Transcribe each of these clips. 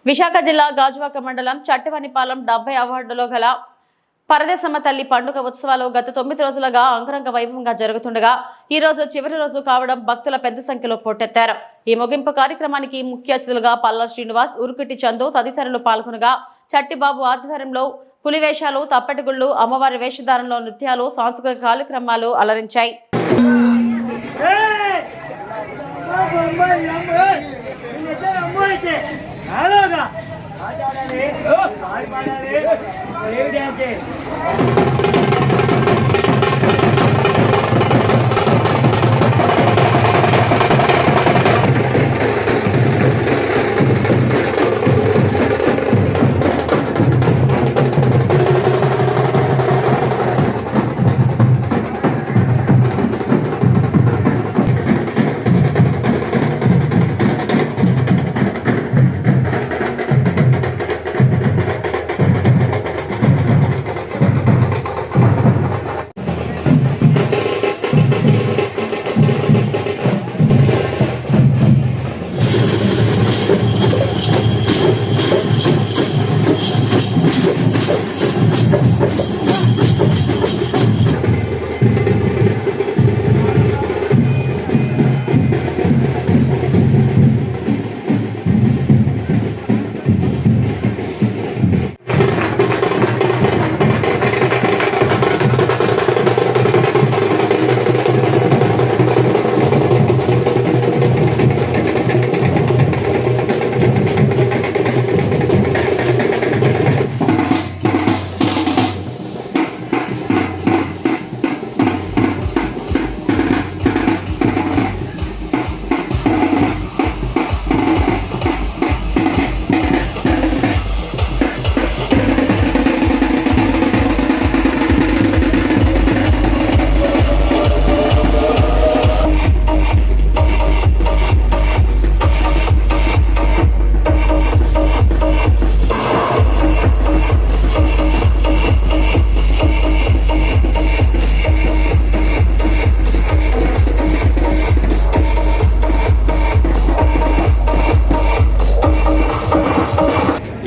విశాఖ జిల్లా గాజువాక మండలం చట్టివనిపాలెం 70 అవార్డులో గల పరదేశమ్మ తల్లి పండుగ ఉత్సవాలు గత 9 రోజులుగా అంగరంగ వైభవంగా జరుగుతుండగా ఈ రోజు చివరి రోజు కావడం భక్తుల పెద్ద సంఖ్యలో పోటెత్తారు. ఈ ముగింపు కార్యక్రమానికి ముఖ్య అతిథులుగా పల్లా శ్రీనివాస్, ఉరుకుటి చందు తదితరులు పాల్గొనగా చట్టిబాబు ఆధ్వర్యంలో పులివేషాలు, తప్పెటగుళ్ళు, అమ్మవారి వేషధారణలో నృత్యాలు, సాంస్కృతిక కార్యక్రమాలు అలరించాయి.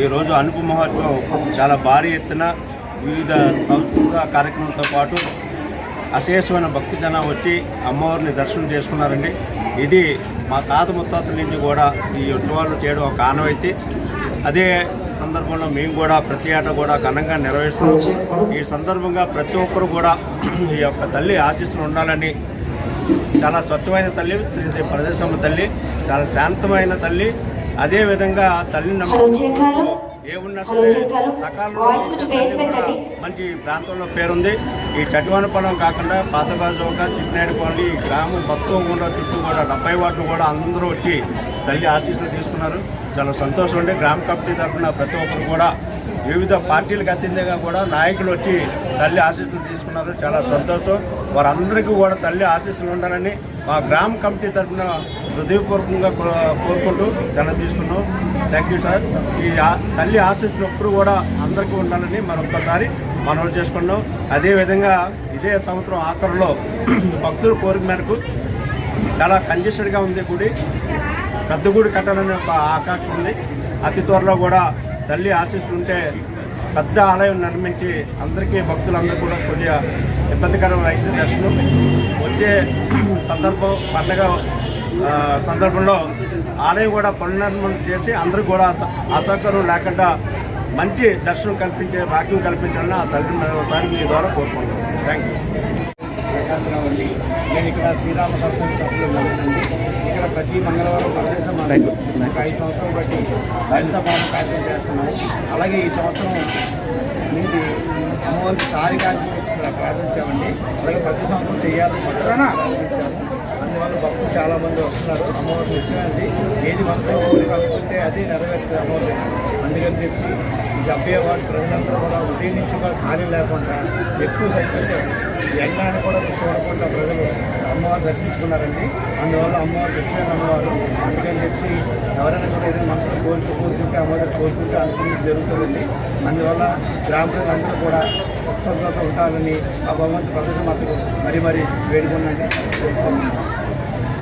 ఈరోజు అనుపు మహోత్సవం చాలా భారీ ఎత్తున వివిధ సంస్కృత కార్యక్రమంతో పాటు అశేషమైన భక్తి జనం వచ్చి అమ్మవారిని దర్శనం చేసుకున్నారండి. ఇది మా తాత ముత్తాతల నుంచి కూడా ఈ ఉత్సవాలు చేయడం ఒక ఆనవాయితీ. అదే సందర్భంలో మేము కూడా ప్రతి ఏటా కూడా ఘనంగా నిర్వహిస్తున్నాం. ఈ సందర్భంగా ప్రతి ఒక్కరు కూడా ఈ యొక్క తల్లి ఆశీస్సులు ఉండాలని, చాలా స్వచ్ఛమైన తల్లి శ్రీ పరదేశమ్మ తల్లి, చాలా శాంతమైన తల్లి. అదేవిధంగా తల్లిని నమ్మకం ఏమున్నా సరే సకాలంలో మంచి ప్రాంతంలో పేరుంది. ఈ చట్టివనిపాలెం కాకుండా పాతగాజువాక, చిట్నాయుడుపల్లి గ్రామం మొత్తం కూడా చుట్టూ కూడా 70 వార్డులు కూడా అందరూ వచ్చి తల్లి ఆశీస్సులు తీసుకున్నారు. చాలా సంతోషం అండి. గ్రామ కమిటీ తరఫున ప్రతి ఒక్కరు కూడా వివిధ పార్టీలకు అతీతంగా కూడా నాయకులు వచ్చి తల్లి ఆశీస్సులు తీసుకున్నారు. చాలా సంతోషం. వారందరికీ కూడా తల్లి ఆశీస్సులు ఉండాలని మా గ్రామ కమిటీ తరఫున హృదయపూర్వకంగా కోరుకుంటూ సెలవు తీసుకున్నాం. Thank you sir. ఈ తల్లి ఆశీస్సులు ఎప్పుడు కూడా అందరికీ ఉండాలని మరొకసారి మనవి చేసుకున్నాం. అదేవిధంగా ఇదే సంవత్సరం ఆఖరులో భక్తుల కోరిక మేరకు చాలా కంజెస్టెడ్గా ఉంది గుడి. పెద్ద గుడి కట్టాలని ఒక ఆకాంక్ష ఉంది. అతి త్వరలో కూడా తల్లి ఆశీస్సులు ఉంటే పెద్ద ఆలయం నిర్మించి అందరికీ భక్తులందరూ కూడా కొద్దిగా ఇబ్బందికరం అయితే దర్శనం వచ్చే సందర్భం పండగ సందర్భంలో ఆలయం కూడా పునర్నిర్మాణం చేసి అందరూ కూడా అసౌకర్యం లేకుండా మంచి దర్శనం కల్పించే భాగ్యం కల్పించాలని ఆ తల్లిని ఒకసారి మీ ద్వారా కోరుకుంటున్నాను. Thank you. నేను ఇక్కడ శ్రీరామదాసు సభ్యులు ఇక్కడ ప్రతి మంగళవారం పరదేశం ఒక 5 సంవత్సరాలు బట్టి లలిత భవన కార్యక్రమం చేస్తున్నాము. అలాగే ఈ సంవత్సరం నుండి అమ్మవారికి సారి కార్యక్రమం ప్రారంభించామండి. అలాగే ప్రతి సంవత్సరం చేయాలని ప్రారంభించాము. అందువల్ల భక్తులు చాలామంది వస్తున్నారు. అమ్మవారిని వచ్చినది ఏది మనసులో కోరిక అనుకుంటే అది నెరవేరుతుంది అమ్మవారి. అందుకని చెప్పి ఈ 70 వార్డు ప్రజలందరూ కూడా ఉదయం నుంచి కూడా ఖాళీ లేకుండా ఎక్కువ సంఖ్యలో ఎండాన్ని కూడా చూడకుండా ప్రజలు అమ్మవారు దర్శించుకున్నారండి. అందువల్ల అమ్మవారు దక్షిణ అమ్మవారు. అందుకని చెప్పి ఎవరైనా కూడా ఏదైనా మనసులో కోరుకుంటే అమ్మవారు కోరుకుంటే అనుకున్నది జరుగుతుందండి. అందువల్ల గ్రామ ప్రజలందరూ కూడా స్వచ్ఛంగా ఉంటారని ఆ భగవంతు ప్రదేశం మాత్రం మరీ వేడుకున్నాండి.